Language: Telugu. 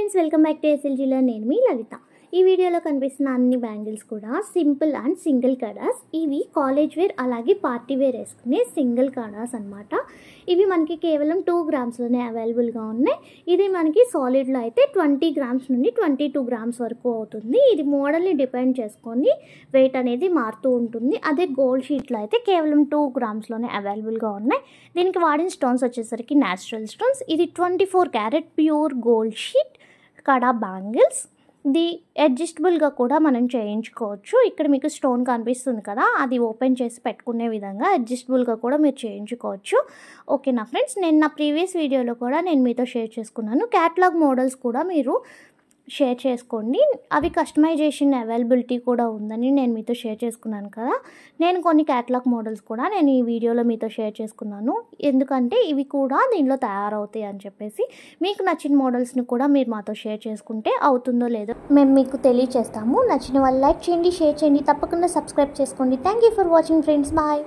ఫ్రెండ్స్, వెల్కమ్ బ్యాక్ టు ఎస్ఎల్జీలో. నేను మీ లలిత. ఈ వీడియోలో కనిపిస్తున్న అన్ని బ్యాంగిల్స్ కూడా సింపుల్ అండ్ సింగిల్ కడాస్. ఇవి కాలేజ్ వేర్ అలాగే పార్టీ వేర్ వేసుకునే సింగిల్ కడాస్ అనమాట. ఇవి మనకి కేవలం 2 గ్రామ్స్లోనే అవైలబుల్గా ఉన్నాయి. ఇది మనకి సాలిడ్లో అయితే 20 గ్రామ్స్ నుండి 22 గ్రామ్స్ వరకు అవుతుంది. ఇది మోడల్ని డిపెండ్ చేసుకొని వెయిట్ అనేది మారుతూ ఉంటుంది. అదే గోల్డ్ షీట్లో అయితే కేవలం 2 గ్రామ్స్లోనే అవైలబుల్గా ఉన్నాయి. దీనికి వాడిన స్టోన్స్ వచ్చేసరికి న్యాచురల్ స్టోన్స్. ఇది 24 క్యారెట్ ప్యూర్ గోల్డ్ షీట్ కడా బ్యాంగిల్స్. ఇది అడ్జస్టబుల్గా కూడా మనం చేయించుకోవచ్చు. ఇక్కడ మీకు స్టోన్ కనిపిస్తుంది కదా, అది ఓపెన్ చేసి పెట్టుకునే విధంగా అడ్జస్టబుల్గా కూడా మీరు చేయించుకోవచ్చు. ఓకేనా ఫ్రెండ్స్, నేను నా ప్రీవియస్ వీడియోలో కూడా నేను మీతో షేర్ చేసుకున్నాను. క్యాటలాగ్ మోడల్స్ కూడా మీరు షేర్ చేసుకోండి. అవి కస్టమైజేషన్ అవైలబిలిటీ కూడా ఉందని నేను మీతో షేర్ చేసుకున్నాను కదా. నేను కొన్ని క్యాటలాగ్ మోడల్స్ కూడా నేను ఈ వీడియోలో మీతో షేర్ చేసుకున్నాను. ఎందుకంటే ఇవి కూడా దీనిలో తయారవుతాయి అని చెప్పేసి మీకు నచ్చిన మోడల్స్ని కూడా మీరు మాతో షేర్ చేసుకుంటే అవుతుందో లేదో మేము మీకు తెలియచేస్తాము. నచ్చిన వాళ్ళు లైక్ చేయండి, షేర్ చేయండి, తప్పకుండా సబ్స్క్రైబ్ చేసుకోండి. Thank you for watching friends. Bye.